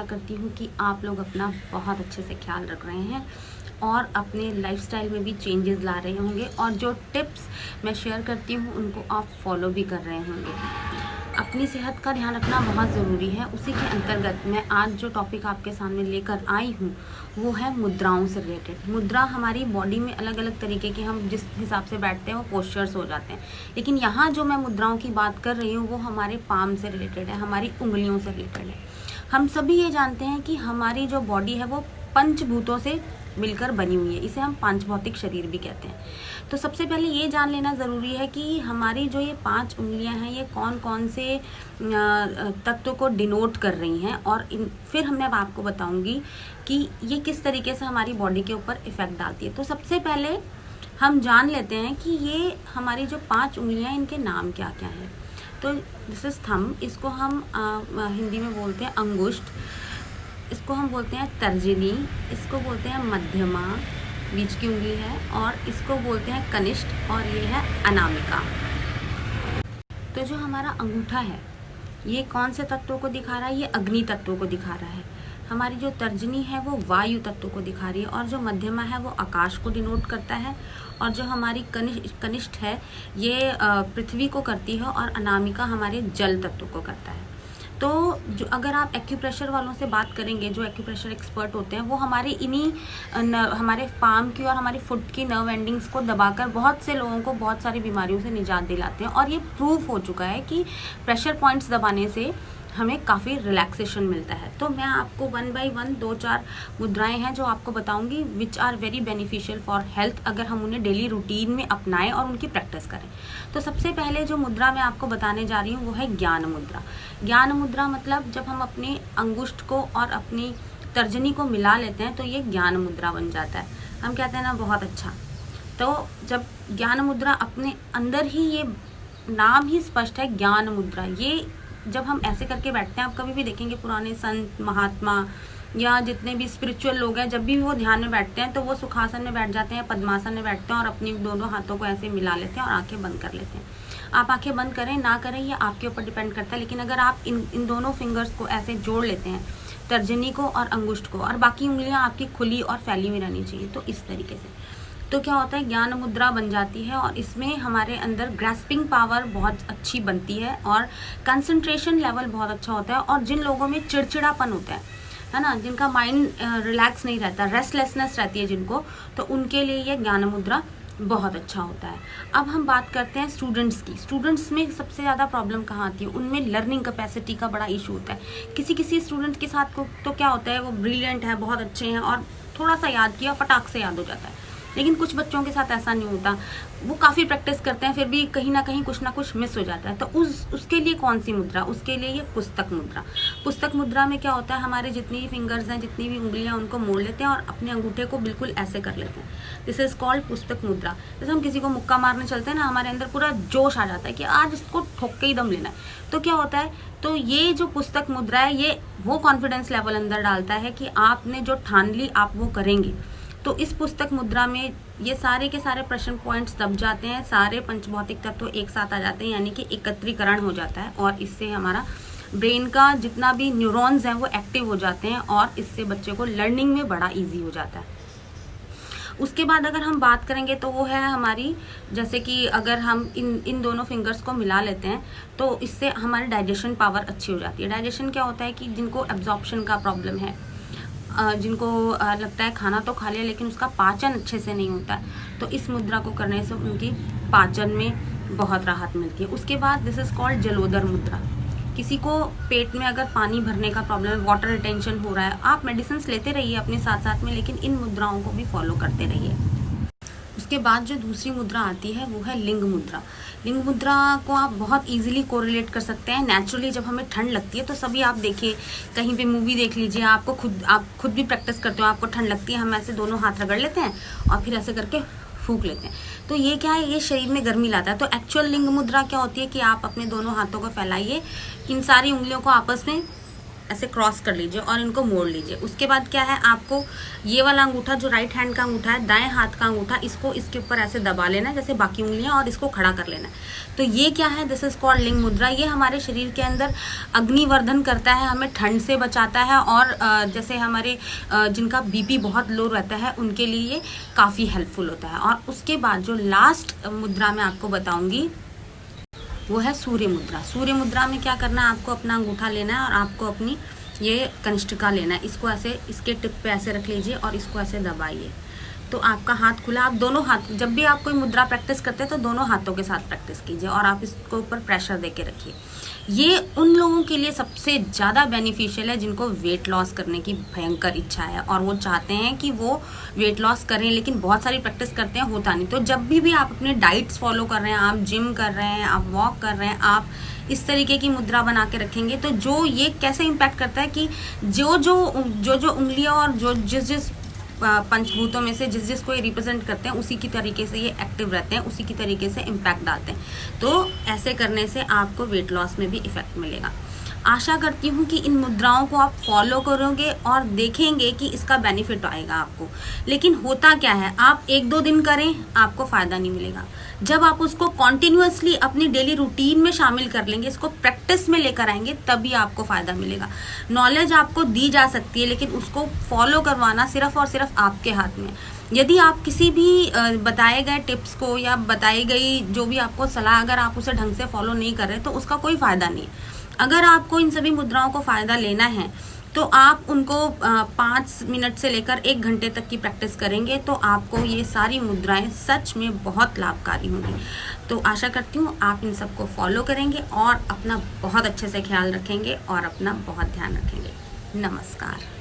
करती हूँ कि आप लोग अपना बहुत अच्छे से ख्याल रख रहे हैं और अपने लाइफस्टाइल में भी चेंजेस ला रहे होंगे और जो टिप्स मैं शेयर करती हूँ उनको आप फॉलो भी कर रहे होंगे। अपनी सेहत का ध्यान रखना बहुत ज़रूरी है। उसी के अंतर्गत मैं आज जो टॉपिक आपके सामने लेकर आई हूँ वो है मुद्राओं से रिलेटेड। मुद्रा हमारी बॉडी में अलग अलग तरीके के, हम जिस हिसाब से बैठते हैं वो पोस्चर्स हो जाते हैं, लेकिन यहाँ जो मैं मुद्राओं की बात कर रही हूँ वो हमारे पाम से रिलेटेड है, हमारी उंगलियों से रिलेटेड है। हम सभी ये जानते हैं कि हमारी जो बॉडी है वो पंचभूतों से मिलकर बनी हुई है, इसे हम पांच भौतिक शरीर भी कहते हैं। तो सबसे पहले ये जान लेना ज़रूरी है कि हमारी जो ये 5 उंगलियां हैं ये कौन कौन से तत्वों को डिनोट कर रही हैं, और फिर मैं आपको बताऊंगी कि ये किस तरीके से हमारी बॉडी के ऊपर इफ़ेक्ट डालती है। तो सबसे पहले हम जान लेते हैं कि ये हमारी जो 5 उंगलियाँ इनके नाम क्या क्या हैं। तो दिस इज थंब, इसको हम हिंदी में बोलते हैं अंगुष्ठ, इसको हम बोलते हैं तर्जनी, इसको बोलते हैं मध्यमा, बीच की उंगली है, और इसको बोलते हैं कनिष्ठ, और ये है अनामिका। तो जो हमारा अंगूठा है ये कौन से तत्वों को दिखा रहा है? ये अग्नि तत्वों को दिखा रहा है। हमारी जो तर्जनी है वो वायु तत्व को दिखा रही है, और जो मध्यमा है वो आकाश को डिनोट करता है, और जो हमारी कनिष्ठ है ये पृथ्वी को करती है, और अनामिका हमारे जल तत्व को करता है। तो जो अगर आप एक्यूप्रेशर वालों से बात करेंगे, जो एक्यूप्रेशर एक्सपर्ट होते हैं, वो हमारे हमारे पाम की और हमारी फुट की नर्व एंडिंग्स को दबाकर बहुत से लोगों को बहुत सारी बीमारियों से निजात दिलाते हैं, और ये प्रूव हो चुका है कि प्रेशर पॉइंट्स दबाने से हमें काफ़ी रिलैक्सेशन मिलता है। तो मैं आपको 1 बाय 1 2-4 मुद्राएं हैं जो आपको बताऊंगी, which are very beneficial for health, अगर हम उन्हें डेली रूटीन में अपनाएं और उनकी प्रैक्टिस करें। तो सबसे पहले जो मुद्रा मैं आपको बताने जा रही हूँ वो है ज्ञान मुद्रा। ज्ञान मुद्रा मतलब जब हम अपने अंगुष्ठ को और अपनी तर्जनी को मिला लेते हैं तो ये ज्ञान मुद्रा बन जाता है। हम कहते हैं ना बहुत अच्छा। तो जब ज्ञान मुद्रा अपने अंदर ही, ये नाम ही स्पष्ट है ज्ञान मुद्रा, ये जब हम ऐसे करके बैठते हैं, आप कभी भी देखेंगे पुराने संत महात्मा या जितने भी स्पिरिचुअल लोग हैं, जब भी वो ध्यान में बैठते हैं तो वो सुखासन में बैठ जाते हैं, पद्मासन में बैठते हैं और अपनी दोनों हाथों को ऐसे मिला लेते हैं और आंखें बंद कर लेते हैं। आप आंखें बंद करें ना करें ये आपके ऊपर डिपेंड करता है, लेकिन अगर आप इन दोनों फिंगर्स को ऐसे जोड़ लेते हैं, तर्जनी को और अंगुष्ठ को, और बाकी उंगलियाँ आपकी खुली और फैली हुई रहनी चाहिए, तो इस तरीके से तो क्या होता है, ज्ञान मुद्रा बन जाती है, और इसमें हमारे अंदर ग्रैस्पिंग पावर बहुत अच्छी बनती है और कंसंट्रेशन लेवल बहुत अच्छा होता है। और जिन लोगों में चिड़चिड़ापन होता है ना, जिनका माइंड रिलैक्स नहीं रहता, रेस्टलेसनेस रहती है जिनको, तो उनके लिए ये ज्ञान मुद्रा बहुत अच्छा होता है। अब हम बात करते हैं स्टूडेंट्स की। स्टूडेंट्स में सबसे ज़्यादा प्रॉब्लम कहाँ आती है? उनमें लर्निंग कैपेसिटी का बड़ा इशू होता है। किसी स्टूडेंट के साथ को तो क्या होता है, वो ब्रिलियंट है, बहुत अच्छे हैं और थोड़ा सा याद किया फटाक से याद हो जाता है, लेकिन कुछ बच्चों के साथ ऐसा नहीं होता, वो काफ़ी प्रैक्टिस करते हैं फिर भी कहीं ना कुछ मिस हो जाता है। तो उसके लिए कौन सी मुद्रा? उसके लिए ये पुस्तक मुद्रा। पुस्तक मुद्रा में क्या होता है, हमारे जितनी भी फिंगर्स हैं, जितनी भी उंगलियां, उनको मोड़ लेते हैं और अपने अंगूठे को बिल्कुल ऐसे कर लेते हैं। दिस इज कॉल्ड पुस्तक मुद्रा। जैसे हम किसी को मुक्का मारने चलते हैं ना, हमारे अंदर पूरा जोश आ जाता है कि आज इसको ठोक के ही दम लेना है, तो क्या होता है, तो ये जो पुस्तक मुद्रा है ये वो कॉन्फिडेंस लेवल अंदर डालता है कि आपने जो ठान ली आप वो करेंगे। तो इस पुस्तक मुद्रा में ये सारे के सारे प्रश्न पॉइंट्स दब जाते हैं, सारे पंचभौतिक तत्व एक साथ आ जाते हैं, यानी कि एकत्रीकरण हो जाता है, और इससे हमारा ब्रेन का जितना भी न्यूरॉन्स हैं वो एक्टिव हो जाते हैं, और इससे बच्चे को लर्निंग में बड़ा इजी हो जाता है। उसके बाद अगर हम बात करेंगे तो वो है हमारी, जैसे कि अगर हम इन दोनों फिंगर्स को मिला लेते हैं तो इससे हमारी डाइजेशन पावर अच्छी हो जाती है। डाइजेशन क्या होता है कि जिनको एब्जॉर्प्शन का प्रॉब्लम है, जिनको लगता है खाना तो खा लिया लेकिन उसका पाचन अच्छे से नहीं होता है, तो इस मुद्रा को करने से उनकी पाचन में बहुत राहत मिलती है। उसके बाद दिस इज कॉल्ड जलोदर मुद्रा। किसी को पेट में अगर पानी भरने का प्रॉब्लम है, वाटर रिटेंशन हो रहा है, आप मेडिसिन लेते रहिए अपने साथ साथ में, लेकिन इन मुद्राओं को भी फॉलो करते रहिए। उसके बाद जो दूसरी मुद्रा आती है वो है लिंग मुद्रा। लिंग मुद्रा को आप बहुत इजीली कोरिलेट कर सकते हैं। नेचुरली जब हमें ठंड लगती है तो सभी आप देखिए, कहीं पे मूवी देख लीजिए, आप खुद भी प्रैक्टिस करते हो, आपको ठंड लगती है, हम ऐसे दोनों हाथ रगड़ लेते हैं और फिर ऐसे करके फूंक लेते हैं। तो ये क्या है, ये शरीर में गर्मी लाता है। तो एक्चुअल लिंग मुद्रा क्या होती है कि आप अपने दोनों हाथों को फैलाइए, इन सारी उंगलियों को आपस में ऐसे क्रॉस कर लीजिए और इनको मोड़ लीजिए। उसके बाद क्या है, आपको ये वाला अंगूठा जो राइट हैंड का अंगूठा है, दाएं हाथ का अंगूठा, इसको इसके ऊपर ऐसे दबा लेना है जैसे बाकी उंगलियां, और इसको खड़ा कर लेना है। तो ये क्या है, दिस इज कॉल्ड लिंग मुद्रा। ये हमारे शरीर के अंदर अग्निवर्धन करता है, हमें ठंड से बचाता है, और जैसे हमारे जिनका बीपी बहुत लो रहता है उनके लिए ये काफ़ी हेल्पफुल होता है। और उसके बाद जो लास्ट मुद्रा मैं आपको बताऊंगी वो है सूर्य मुद्रा। सूर्य मुद्रा में क्या करना है, आपको अपना अंगूठा लेना है और आपको अपनी ये कनिष्ठिका लेना है। इसको ऐसे इसके टिप पे ऐसे रख लीजिए और इसको ऐसे दबाइए, तो आपका हाथ खुला। आप दोनों हाथ, जब भी आप कोई मुद्रा प्रैक्टिस करते हैं तो दोनों हाथों के साथ प्रैक्टिस कीजिए और आप इसको ऊपर प्रेशर दे के रखिए। ये उन लोगों के लिए सबसे ज़्यादा बेनिफिशियल है जिनको वेट लॉस करने की भयंकर इच्छा है और वो चाहते हैं कि वो वेट लॉस करें, लेकिन बहुत सारी प्रैक्टिस करते हैं, होता नहीं। तो जब भी आप अपने डाइट्स फॉलो कर रहे हैं, आप जिम कर रहे हैं, आप वॉक कर रहे हैं, आप इस तरीके की मुद्रा बना के रखेंगे तो जो ये कैसे इम्पैक्ट करता है कि जो उंगलियां और जो जिस पंचभूतों में से जिस को ये रिप्रेजेंट करते हैं उसी की तरीके से ये एक्टिव रहते हैं, उसी की तरीके से इम्पैक्ट डालते हैं। तो ऐसे करने से आपको वेट लॉस में भी इफेक्ट मिलेगा। आशा करती हूँ कि इन मुद्राओं को आप फॉलो करोगे और देखेंगे कि इसका बेनिफिट आएगा आपको। लेकिन होता क्या है, आप 1-2 दिन करें आपको फ़ायदा नहीं मिलेगा। जब आप उसको कॉन्टिन्यूसली अपनी डेली रूटीन में शामिल कर लेंगे, इसको प्रैक्टिस में लेकर आएंगे, तभी आपको फ़ायदा मिलेगा। नॉलेज आपको दी जा सकती है लेकिन उसको फॉलो करवाना सिर्फ और सिर्फ आपके हाथ में। यदि आप किसी भी बताए गए टिप्स को या बताई गई जो भी आपको सलाह, अगर आप उसे ढंग से फॉलो नहीं कर रहे तो उसका कोई फ़ायदा नहीं है। अगर आपको इन सभी मुद्राओं को फ़ायदा लेना है तो आप उनको 5 मिनट से लेकर 1 घंटे तक की प्रैक्टिस करेंगे तो आपको ये सारी मुद्राएं सच में बहुत लाभकारी होंगी। तो आशा करती हूँ आप इन सबको फॉलो करेंगे और अपना बहुत अच्छे से ख्याल रखेंगे और अपना बहुत ध्यान रखेंगे। नमस्कार।